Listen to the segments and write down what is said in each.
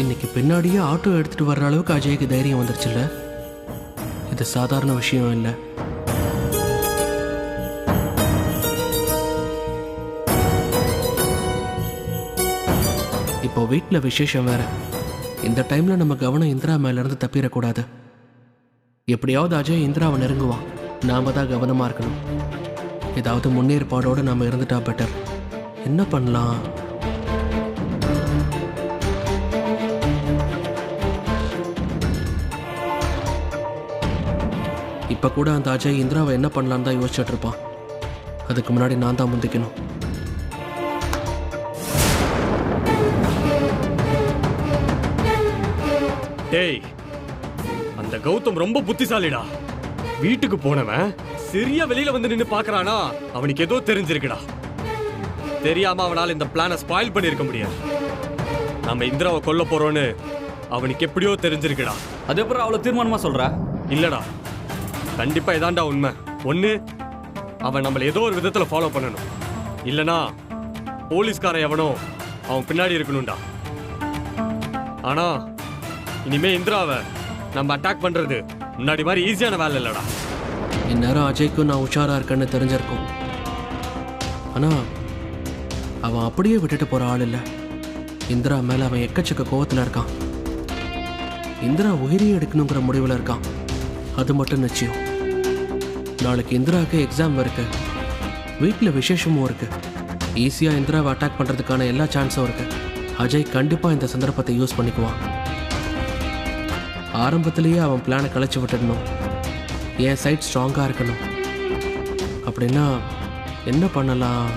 இன்னைக்கு பின்னாடியே ஆட்டோ எடுத்துட்டு வர்ற அளவுக்கு அஜய்க்கு தைரியம் வந்துருச்சுல்ல. இது சாதாரண விஷயம் இல்லை. இப்போ வீட்டில் விசேஷம் வேற. இந்த டைம்ல நம்ம கவனம் இந்திரா மேல இருந்து தப்பிடக்கூடாது. எப்படியாவது அஜய் இந்திராவை நெருங்குவான். நாம தான் கவனமா இருக்கணும். ஏதாவது முன்னேற்பாடோடு நாம இருந்துட்டா பெட்டர். என்ன பண்ணலாம்? இப்ப கூட அந்த அஜய் இந்திராவை என்ன பண்ணலான்னு தான் யோசிச்சுட்டு இருப்பான். அதுக்கு முன்னாடி நான் தான் முந்திக்கணும். டேய், அந்த கௌதம் ரொம்ப புத்திசாலிடா. வீட்டுக்கு போனவன் சரியா வெளியில வந்து நின்னு பாக்குறானா, அவனுக்கு ஏதோ தெரிஞ்சிருக்குடா. தெரியாம அவனால இந்த பிளானை ஸ்பாயில் பண்ணிருக்க முடியாது. நம்ம இந்திராவை கொல்ல போறோம்னு அவனுக்கு எப்படியோ தெரிஞ்சிருக்குடா. அது அப்புறம் அவ்வளவு தீர்மானமா சொல்ற? இல்லடா, கண்டிப்பா இதான்டா உண்மை. ஒண்ணு, அவன் நம்மள ஏதோ ஒரு விதத்துல ஃபாலோ பண்ணணும். இல்லனா போலீஸ்காரன் எவனோ அவன் பின்னாடி இருக்கணும்டா. ஆனா இனிமே இந்திராவை நம்ம அட்டாக் பண்றது முன்னாடி மாதிரி ஈஸியான வேலை இல்லடா. இந்நேரம் அஜய்க்கும் நான் உஷாரா இருக்கேன்னு தெரிஞ்சிருக்கும். ஆனா அவன் அப்படியே விட்டுட்டு போற ஆள் இல்லை. இந்திரா மேல அவன் எக்கச்சக்க கோவத்துல இருக்கான். இந்திரா உயிரியை எடுக்கணுங்கிற முடிவில் இருக்கான். அது மட்டும் நிச்சயம். நாளைக்கு இந்திராவுக்கு எக்ஸாம் இருக்கு. வீட்டில் விசேஷமும் இருக்கு. ஈஸியா இந்திராவை அட்டாக் பண்றதுக்கான எல்லா சான்ஸும் இருக்கு. அஜய் கண்டிப்பா இந்த சந்தர்ப்பத்தை யூஸ் பண்ணிக்குவான். ஆரம்பத்திலேயே அவன் பிளானை கலைச்சு விட்டுடணும். என் சைட் ஸ்ட்ராங்கா இருக்கணும். அப்படின்னா என்ன பண்ணலாம்?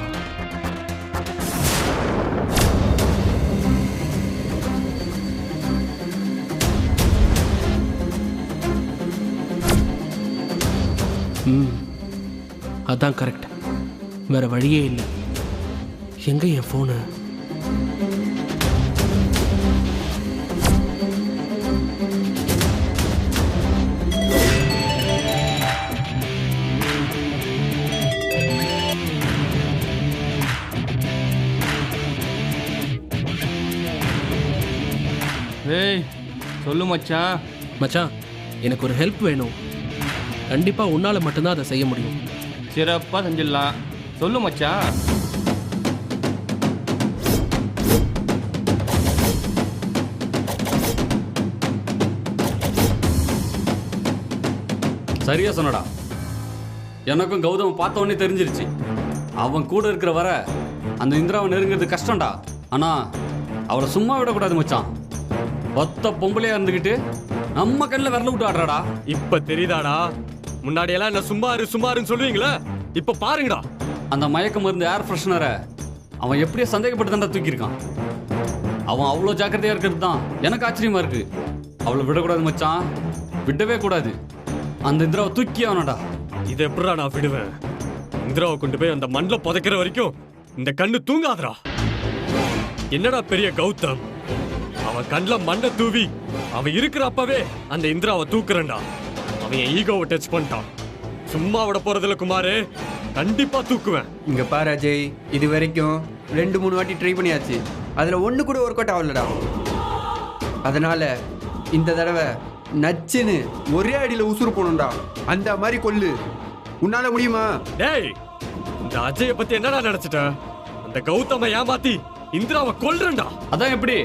அதான் கரெக்ட். வேற வழியே இல்லை. எங்க என் போனு? ஏய் சொல்லு மச்சான். மச்சான், எனக்கு ஒரு ஹெல்ப் வேணும். கண்டிப்பா உன்னால மட்டும்தான் அதை செய்ய முடியும். சிறப்பா செஞ்சிடலாம். சொல்லு மச்சான். சரியா சொன்னடா. எனக்கும் கௌதம் பார்த்த உடனே தெரிஞ்சிருச்சு. அவன் கூட இருக்கிற வர அந்த இந்திராவை நெருங்கிறது கஷ்டம்டா. ஆனா அவளை சும்மா விடக்கூடாது மச்சான். ஒத்த பொம்பளையா இருந்துகிட்டு நம்ம கண்ணில் விரல விட்டு ஆடுறாடா. இப்ப தெரியுதாடா? முன்னாடி எல்லாம் என்ன சும்மாருன்னு சொல்லுவீங்களா? இப்ப பாருங்கடா. அந்த மயக்க மருந்து ஏர் ஃப்ரெஷ்னரை அவன் எப்படியோ சந்தேகப்பட்டு தான்டா தூக்கியிருக்கான். அவன் அவ்வளோ ஜாக்கிரதையா இருக்கிறது தான் எனக்கு ஆச்சரியமா இருக்கு. அவளை விடக்கூடாது மச்சான், விடவே கூடாது. அந்த இந்திராவை தூக்கி அவனடா. இதை எப்படா நான் விடுவேன்? இந்திராவை கொண்டு போய் அந்த மண்ணில் புதைக்கிற வரைக்கும் இந்த கண்ணு தூங்காதடா. என்னடா பெரிய கௌதம், அவன் கண்ணில் மண்ணை தூவி அவன் இருக்கிறப்பவே அந்த இந்திராவை தூக்குறேன்டா. அவன் என் ஈகோவை டச் பண்ணிட்டான். சும்மா விட போறதுல குமாரு, கண்டிப்பா தூக்குவேன். இங்க பாரு அஜய், இது வரைக்கும் 2-3 வாட்டி ட்ரை பண்ணியாச்சு. அதுல ஒண்ணு கூட ஒர்க் அவுட் ஆகலடா. அதனால இந்த தடவை நச்சுன்னு ஒரே அடியில உசுறு போகணும்டா. அந்த மாதிரி கொல்லு. உன்னால முடியுமா? டேய், இந்த அஜயை பத்தி என்னடா நினைச்சிட்ட? அந்த கௌதம ஏமாத்தி இந்திராவை கொல்றேன்டா. அதான் எப்படி?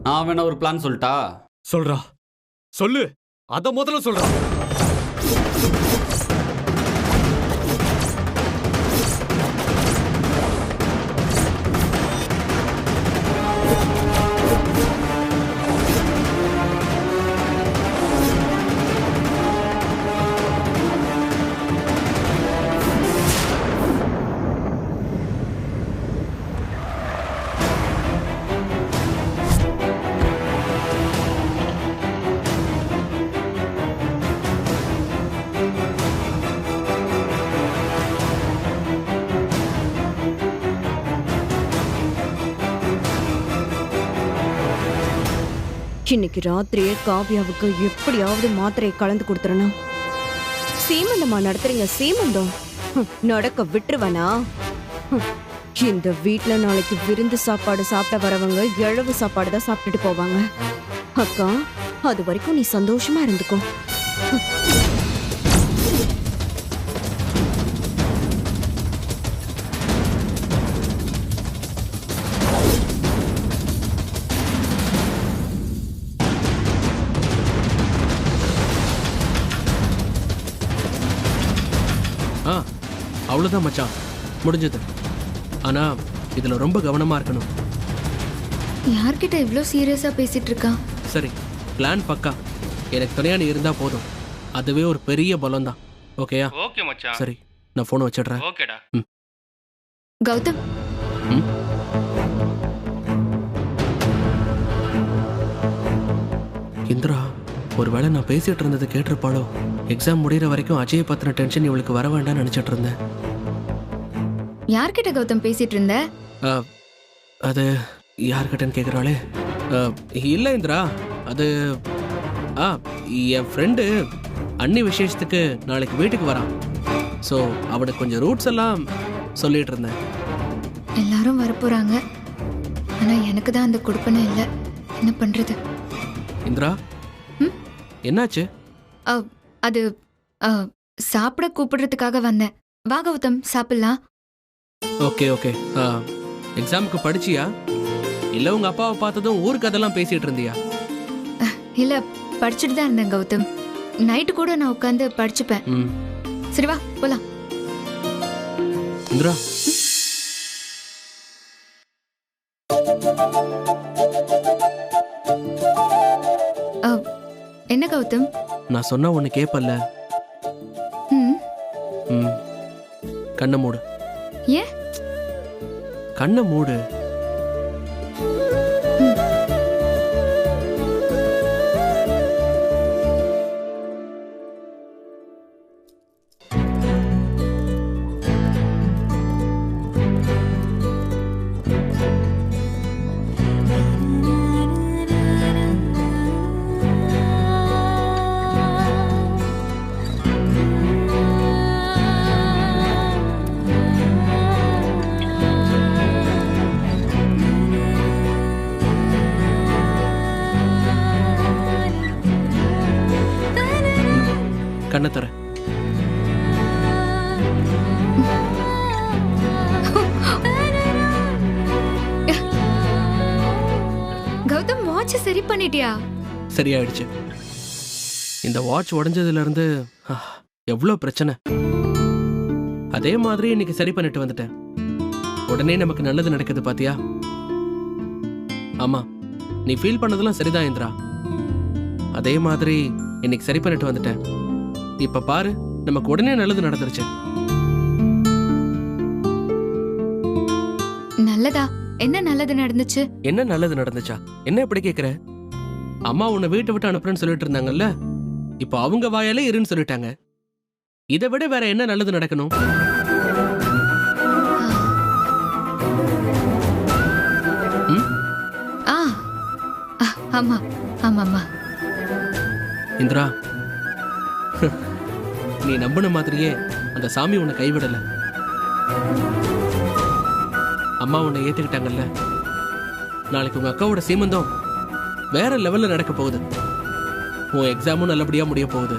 நான் வேணா ஒரு பிளான் சொல்லிட்டா? சொல்றா, சொல்லு. அத முதல்ல சொல்றா. இன்னைக்கு ராத்திரியே காவியாவுக்கு எப்படியாவது மாத்திரையை கலந்து கொடுத்துறணும். சீமந்தமா நடத்துறீங்க? சீமந்தம் நடக்க விட்டுருவனா? இந்த வீட்ல நாளைக்கு விருந்து சாப்பாடு சாப்பிட வரவங்க இழவு சாப்பாடு தான் சாப்பிட்டுட்டு போவாங்க. அக்கா, அது வரைக்கும் நீ சந்தோஷமா இருந்துக்கோ. அவ்வளோதான் மச்சான், முடிஞ்சது. ஆனா இதுல ரொம்ப கவனமா இருக்கணும். யார்கிட்ட இவ்ளோ சீரியஸா பேசிட்டு இருக்கான்? சரி, பிளான் பக்கா. எனக்கு துணையா நீ இருந்தா போதும், அதுவே ஒரு பெரிய பலம் தான். ஓகேயா? ஓகே மச்சான். சரி, நான் போனை வச்சிடுறேன். ஓகேடா. கௌதம், இந்திரா ஒருவேளை நான் பேசிட்டு இருந்ததை கேட்டிருப்பாளோ? எக்ஸாம் முடிகிற வரைக்கும் அஜயை பத்தின டென்ஷன் இவளுக்கு வர வேண்டாம்னு நினைச்சிட்டு இருந்தேன். யார்கிட்ட கௌதம் பேசிட்டு இருந்த? அது யார்கிட்டன்னு கேட்குறாளே. இல்லை இந்திரா, அது என் ஃப்ரெண்டு அண்ணி விசேஷத்துக்கு நாளைக்கு வீட்டுக்கு வரான். ஸோ அவனுக்கு கொஞ்சம் ரூட்ஸ் எல்லாம் சொல்லிட்டு இருந்தேன். எல்லாரும் வரப்போறாங்க, ஆனா எனக்கு தான் அந்த கொடுப்பனை இல்லை. என்ன பண்றது? இந்திரா, என்னாச்சு? அது சாப்பிட கூப்பிடுறதுக்காக வந்தேன். வா கௌதம், சாப்பிடலாம். Okay okay. எக்ஸாமுக்கு படிச்சியா? இல்லை உங்க அப்பாவை பார்த்ததும் ஊருக்கு அதெல்லாம் பேசிட்டு இருந்தியா? இல்ல, படிச்சுட்டு தான் இருந்தேன் கௌதம். நைட்டு கூட நான் உட்காந்து படிச்சுப்பேன். சரி வா போலாம். இந்திரா, என்ன கௌதம்? நான் சொன்னா ஒன்னு கேப்பல்ல? கண்ணை மூடு. ஏன்? கண்ணை மூடு. கண்ணை தர. கௌதம், வாட்ச் சரி பண்ணிட்டியா? சரியாயிடுச்சு. இந்த வாட்ச் உடைஞ்சதுல இருந்து எவ்வளவு பிரச்சனை. அதே மாதிரி இன்னைக்கு சரி பண்ணிட்டு வந்துட்டேன். உடனே நமக்கு நல்லது நடக்குது பாத்தியா? ஆமா, நீ ஃபீல் பண்ணதெல்லாம் சரிதான் இந்திரா. அதே மாதிரி இன்னைக்கு சரி பண்ணிட்டு வந்துட்டேன். இப்ப பாரு, நமக்கு உடனே நல்லது நடந்துருச்சு. நல்லதா? என்ன நல்லது நடந்துச்சு? என்ன நல்லது நடந்துச்சா? என்ன எப்படி கேக்குற? அம்மா உன்னை வீட்டை விட்டு அனுப்புறேன்னு சொல்லிட்டு இருந்தாங்கல்ல, இப்போ அவங்க வாயாலே இருன்னு சொல்லிட்டாங்க. இதை விட வேற என்ன நல்லது நடக்கணும்? ஆமா ஆமாமா. இந்திரா, நீ நம்பின மாதிரியே அந்த சாமி உன்னை கைவிடல. அம்மா உன்னை ஏத்துக்கிட்டாங்கல்ல. நாளைக்கு உங்க அக்காவோட சீமந்தம் வேற லெவல்ல நடக்க போகுது. உன் எக்ஸாமும் நல்லபடியா முடிய போகுது.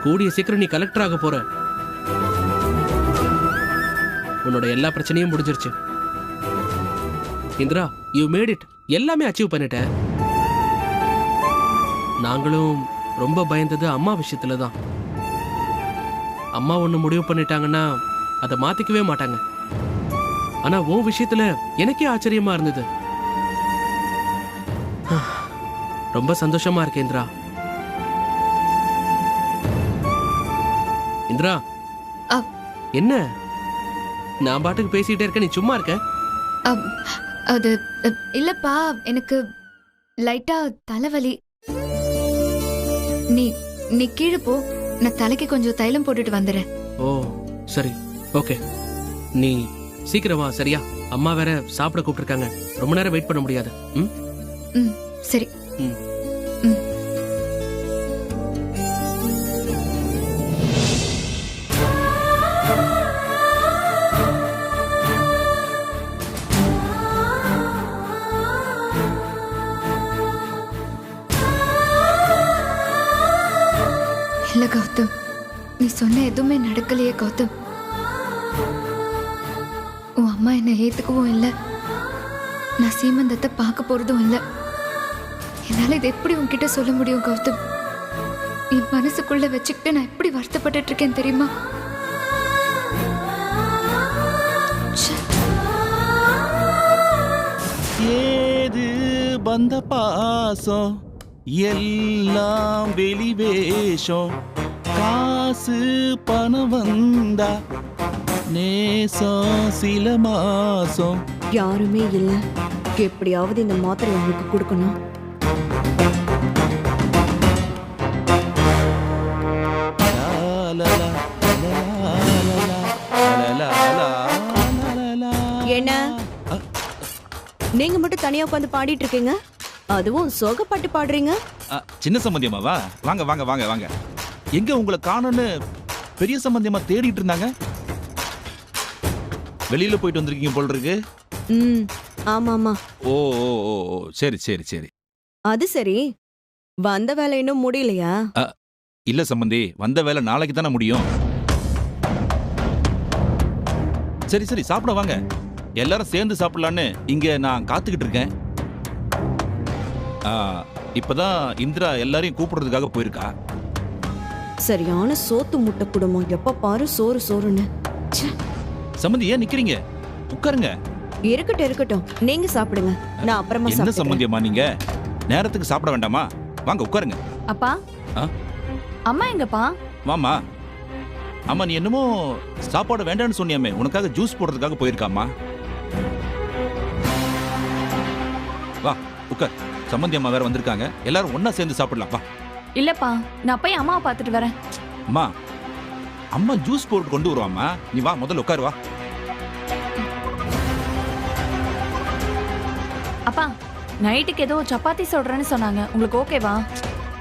கூடிய சீக்கிரம் நீ கலெக்டர் ஆக போற. உன்னோட எல்லா பிரச்சனையும் முடிஞ்சிருச்சு. Indira, you made it. எல்லாமே அச்சீவ் பண்ணிட்ட. நாங்களும் ரொம்ப பயந்தது அம்மா விஷயத்துல தான். அம்மா ஒண்ணு முடிவு பண்ணிட்டாங்கன்னா அதை மாத்திக்கவே மாட்டாங்க. ஆனா உன் விஷயத்துல எனக்கே ஆச்சரியமா இருந்தது. ரொம்ப சந்தோஷமா இருக்கு இந்திரா. இந்திரா, என்ன நான் பாட்டுக்கு பேசிட்டே இருக்க, நீ சும்மா இருக்க? அது இல்லப்பா, எனக்கு லைட்டா தலைவலி. நீ நீ கீழே போ, நான் தலைக்கு கொஞ்சம் தைலம் போட்டுட்டு வந்துடுறேன். ஓ சரி, ஓகே. நீ சீக்கிரமா, சரியா? அம்மா வேற சாப்பிட கூப்பிட்டுருக்காங்க. ரொம்ப நேரம் வெயிட் பண்ண முடியாது. சரி. கௌதம், நீ சொன்ன எதுவுமே நடக்கலையே கௌதம். உன் அம்மா என்னை ஏத்துக்கவும் இல்லை, நான் சீமந்தத்தை பார்க்க போறதும் இல்லை. என்னால இதை எப்படி உன்கிட்ட சொல்ல முடியும் கௌதம்? என் மனசுக்குள்ள வச்சுக்கிட்டு நான் எப்படி வருத்தப்பட்டுட்டு இருக்கேன் தெரியுமா? ஏது பந்த பாசம் எல்லாம் வெளிவேஷம், காசு பணம் வந்தா நேசம் சில மாசம். யாருமே இல்ல, எப்படியாவது இந்த மாத்திரை அவனுக்கு கொடுக்கணும். என்ன நீங்க மட்டும் தனியா உட்காந்து பாடிட்டு இருக்கீங்க? அதுவும் சோகப்பாட்டு பாடுறீங்க? சின்ன சம்பந்தியமாவா? வாங்க வாங்க வாங்க வாங்க. எங்க உங்களை காணோன்னு பெரிய சம்பந்தியமா தேடிட்டு இருந்தாங்க. வெளியில போயிட்டு வந்திருக்கீங்க போல இருக்கு. ஆமா ஆமா. ஓ ஓ ஓ ஓ, சரி சரி சரி. அது சரி, வந்த வேலை இன்னும் முடியலையா? இல்ல சம்பந்தி, வந்த வேலை நாளைக்கு தானே முடியும். சரி சரி, சாப்பிட வாங்க. எல்லாரும் சேர்ந்து சாப்பிடலான்னு இங்க நான் காத்துக்கிட்டு இருக்கேன். இப்பதான் இந்திரா எல்லாரையும் கூப்பிடுறதுக்காக போயிருக்கா. சரியான சோத்து முட்டை குடும்பம், எப்ப பாரு சோறு சோறுன்னு. சம்பந்தி ஏன் நிக்கிறீங்க? உட்காருங்க. இருக்கட்டும் இருக்கட்டும், நீங்க சாப்பிடுங்க, நான் அப்புறமா என்ன சாப்பிடுறேன். சம்பந்தியம்மா நீங்க நேரத்துக்கு சாப்பிட வேண்டாமா? வாங்க உட்காருங்க. அப்பா, அம்மா எங்கப்பா? வாமா. அம்மா நீ என்னமோ சாப்பாடு வேண்டான்னு சொன்னியாமே, உனக்காக ஜூஸ் போடுறதுக்காக போயிருக்காமா. வா உட்கார். சம்பந்தி அம்மா வேற வந்திருக்காங்க, எல்லாரும் ஒன்னா சேர்ந்து சாப்பிடலாம். வா. இல்லப்பா, நான் போய் அம்மாவை பார்த்துட்டு வரேன். அம்மா, அம்மா ஜூஸ் போட்டு கொண்டு வருவாம்மா. நீ வா, முதல்ல உட்காரு வா. அப்பா, நைட்டுக்கு ஏதோ சப்பாத்தி சொல்றேன்னு சொன்னாங்க, உங்களுக்கு ஓகேவா?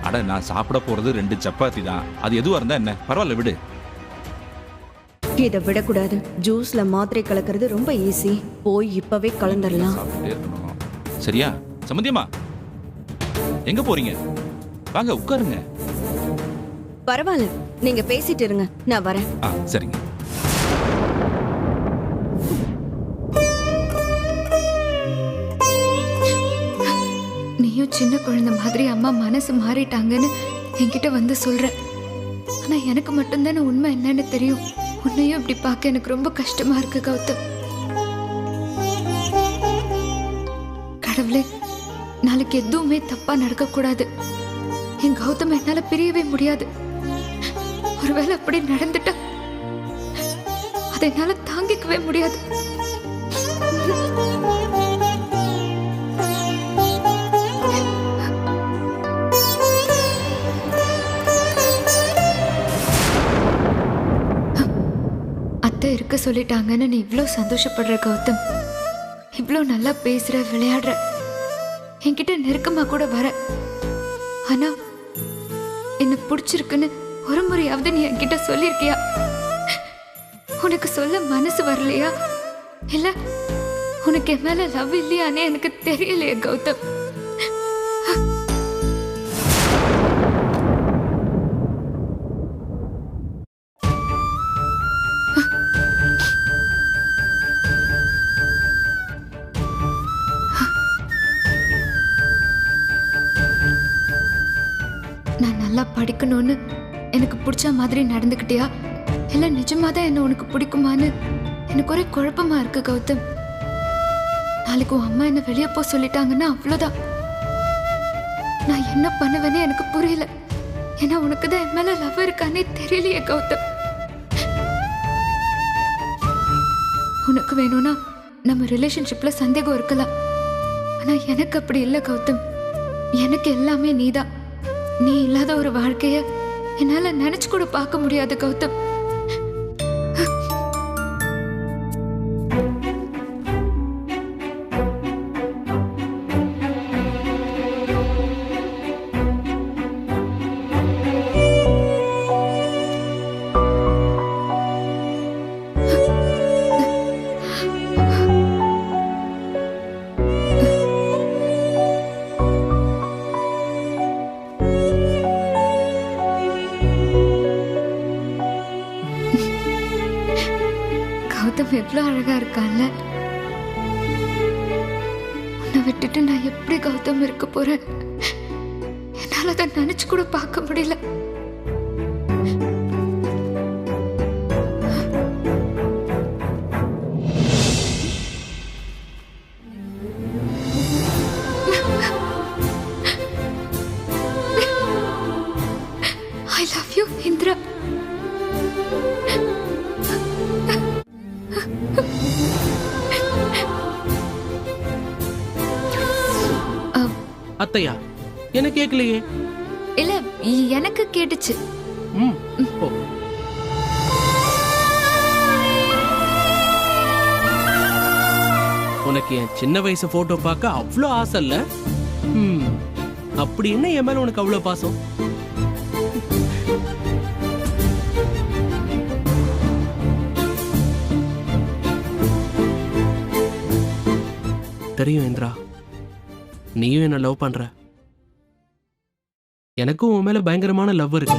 அட, நான் சாப்பிட போறது 2 சப்பாத்தி தான். அது எதுவா இருந்தா என்ன, பரவாயில்ல விடு. இதை விடக்கூடாது. ஜூஸ்ல மாத்திரை கலக்கிறது ரொம்ப ஈஸி, போய் இப்பவே கலந்துடலாம். சாப்பிட்டே இருக்கணும். சரியா? சம்பந்தியம்மா எங்க போறீங்க? வாங்க உட்காருங்க. பரவாயில்ல, நீங்க பேசிட்டு இருங்க, நான் வரேன். சரிங்க. நீயும் சின்ன குழந்தை மாதிரி அம்மா மனசு மாறிட்டாங்கன்னு என்கிட்ட வந்து சொல்ற. ஆனா எனக்கு மட்டும்தானே உண்மை என்னன்னு தெரியும். உன்னையும் இப்படி பார்க்க எனக்கு ரொம்ப கஷ்டமா இருக்கு கௌதம். கடவுளே, நாளைக்கு எதுவுமே தப்பா நடக்க கூடாது. என் கௌதம் என்னால பிரியவே முடியாது. ஒருவேளை அப்படி நடந்துட்டா அதை என்னால தாங்கிக்கவே முடியாது. அத்தை இருக்க சொல்லிட்டாங்கன்னு நீ இவ்ளோ சந்தோஷப்படுற கௌதம். இவ்ளோ நல்லா பேசுற, விளையாடுற, என்கிட்ட நெருக்கமா கூட வர. ஆனா என்ன பிடிச்சிருக்குன்னு ஒரு முறையாவது நீ என்கிட்ட சொல்லிருக்கியா? உனக்கு சொல்ல மனசு வரலையா? இல்ல உனக்கு என் மேல லவ் இல்லையானே எனக்கு தெரியலையே கௌதம். நான் நல்லா படிக்கணும்னு எனக்கு பிடிச்ச மாதிரி நடந்துக்கிட்டியா, இல்ல நிஜமாதான் என்ன உனக்கு பிடிக்குமான்னு எனக்கு ஒரே குழப்பமா இருக்கு கௌதம். நாளைக்கு உன் அம்மா என்ன வெளியே போ சொல்லிட்டாங்கன்னா அவ்வளவுதான். நான் என்ன பண்ணுவேன்னு எனக்கு புரியல. ஏன்னா உனக்கு தான் என் மேல லவ் இருக்கானே தெரியலையே கௌதம். உனக்கு வேணும்னா நம்ம ரிலேஷன்ஷிப்ல சந்தேகம் இருக்கலாம். ஆனா எனக்கு அப்படி இல்லை கௌதம். எனக்கு எல்லாமே நீதான். நீ இல்லாத ஒரு வாழ்க்கைய என்னால நினைச்சு கூட பார்க்க முடியாது கௌதம். கௌதம் எவ்வளவு அழகா இருக்கான்ல. உன்னை விட்டுட்டு நான் எப்படி கௌதம் இருக்க போறேன்? என்னால அதை நினைச்சு கூட பார்க்க முடியல. I love you, Indra. அத்தையா, எனக்கு கேட்கலையே. இல்ல, எனக்கு கேட்டுச்சு. ஓ. உனக்கு என் சின்ன வயசு போட்டோ பார்க்க அவ்வளோ ஆசை இல்ல? அப்படி என்ன என் மேல உனக்கு அவ்வளோ பாசம்? தெரியும் இந்திரா, நீயும் என்ன லவ் பண்ற. எனக்கும் உன் மேல பயங்கரமான லவ் இருக்கு.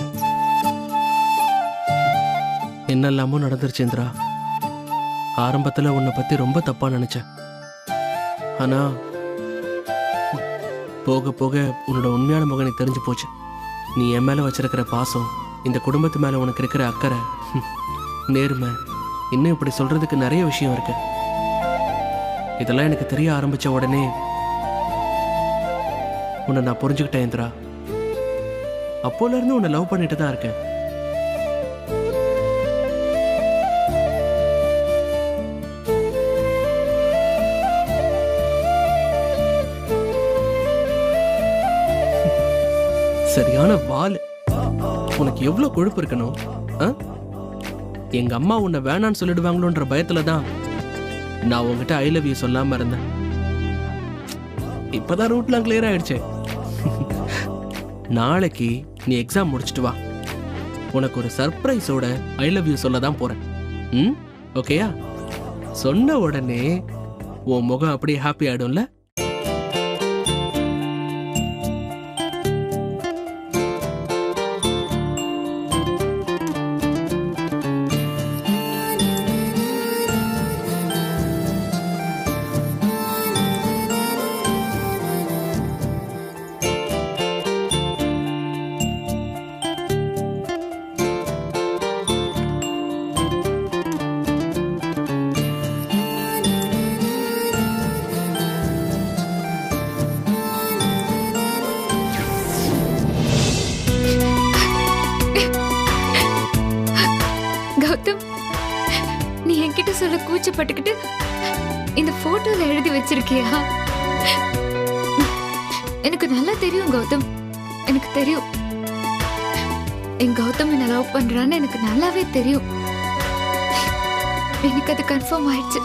என்னெல்லாமோ நடந்துருச்சு இந்திரா. ஆரம்பத்துல உன்னை பத்தி ரொம்ப தப்பா நினைச்சேன். ஆனா போக போக உன்னோட உண்மையான முகம் தெரிஞ்சு போச்சு. நீ என் மேல வச்சிருக்கிற பாசம், இந்த குடும்பத்து மேல உனக்கு இருக்கிற அக்கறை, நேர்மை, இன்னும் இப்படி சொல்றதுக்கு நிறைய விஷயம் இருக்கு. இதெல்லாம் எனக்கு தெரிய ஆரம்பிச்ச உடனே உன்னை நான் புரிஞ்சுக்கிட்டேன் இந்திரா. அப்போல இருந்து உன்னை லவ் பண்ணிட்டு தான் இருக்கேன். சரியான வால். உனக்கு எவ்வளவு கொழுப்பு இருக்கணும்? எங்க அம்மா உன்னை வேணான்னு சொல்லிடுவாங்களோன்ற பயத்துல தான் நான் உங்ககிட்ட ஐ லவ் யூ சொல்லாம இருந்தேன். இப்பதான் ரூட்லாம் கிளியர் ஆயிடுச்சு. நாளைக்கு நீ எக்ஸாம் முடிச்சிட்டு வா. உனக்கு ஒரு சர்ப்ரைஸோட ஐ லவ் யூ சொல்ல தான் போறேன். ஓகேயா? சொன்ன உடனே உன் முகம் அப்படியே ஹாப்பி ஆயிடும்ல? கௌதம், நீ என்கிட்ட சொல்ல கூச்சப்பட்டுக்கிட்டு இந்த போட்டோல எழுதி வச்சிருக்கியா? எனக்கு நல்லா தெரியும் கௌதம், எனக்கு தெரியும். என் கௌதம் என்ன லவ் பண்றான்னு எனக்கு நல்லாவே தெரியும். எனக்கு அது கன்ஃபார்ம் ஆயிடுச்சு.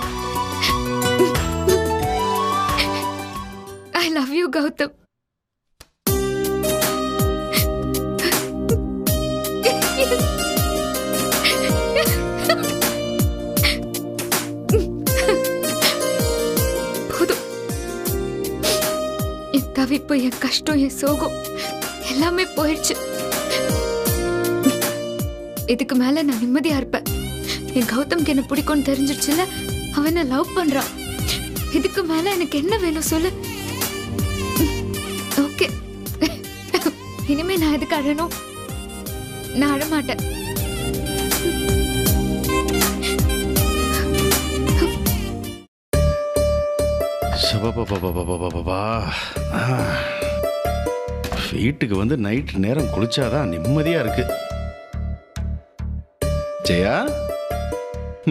I love you Gautham. என் தவிப்பு, என் கஷ்டம், என் சோகம் எல்லாமே போயிடுச்சு. இதுக்கு மேல நான் நிம்மதியா இருப்பேன். என் கௌதம்க்கு என்ன பிடிக்கும்னு தெரிஞ்சிருச்சுல, அவனை லவ் பண்றான். இதுக்கு மேல எனக்கு என்ன வேணும் சொல்லு? ஓகே, இனிமே நான் எதுக்கு அழணும்? நான் அழமாட்டேன். வீட்டுக்கு வந்து நைட் நேரம் குளிச்சாதான் நிம்மதியா இருக்கு. ஜெயா,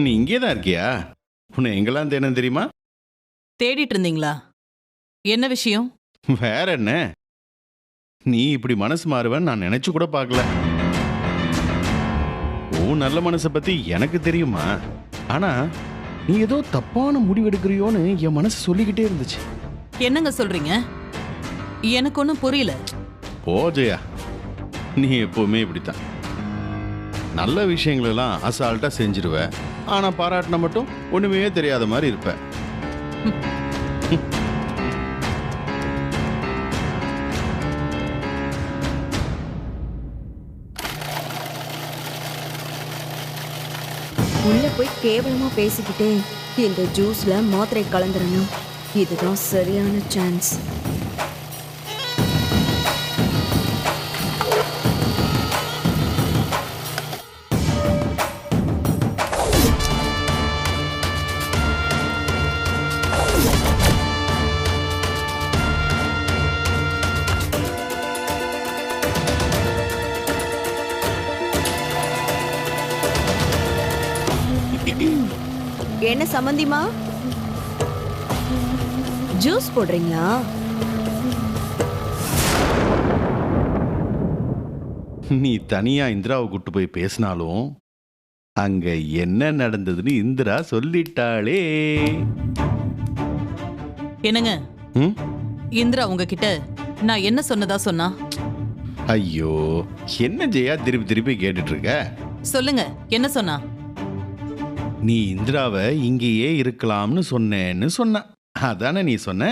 நீ இங்கே தான் இருக்கியா? உன்னை எங்கெல்லாம் தேனு தெரியுமா? தேடிட்டு இருந்தீங்களா? என்ன விஷயம்? வேற என்ன, நீ இப்படி மனசு மாறுவன்னு நான் நினைச்சு கூட பார்க்கல. உன் நல்ல மனசை பத்தி எனக்கு தெரியுமா? ஆனா நீ ஏதோ தப்பான முடிவு எடுக்கிறியோன்னு என் மனசு சொல்லிக்கிட்டே இருந்துச்சு. என்னங்க சொல்றீங்க? எனக்கு ஒன்றும் புரியல. ஓ ஜெயா, நீ எப்பவுமே இப்படித்தான். நல்ல விஷயங்களெல்லாம் அசால்ட்டா செஞ்சிருவ, ஆனா பாராட்டின மட்டும் ஒண்ணுமே தெரியாத மாதிரி இருப்ப. உள்ள போய் கேவலமா பேசிக்கிட்டே இந்த ஜூஸ்ல மாத்திரை கலந்துடணும். இதுதான் சரியான சான்ஸ். என்ன சம்பந்திமா, ஜூஸ் போடுறீங்களா? நீ தனியா இந்திராவை கூட்டு போய் பேசினாலும் அங்க என்ன நடந்ததுன்னு இந்திரா சொல்லிட்டாளே. என்னங்க, ம்? இந்திரா உங்ககிட்ட நான் என்ன சொன்னதா சொன்னா? ஐயோ, என்ன ஜெயா திருப்பி திருப்பி கேட்டுட்டு இருக்க? சொல்லுங்க, என்ன சொன்னா? நீ இந்திராவை இங்கேயே இருக்கலாம்னு சொன்னேன்னு சொன்ன. அதானே நீ சொன்ன?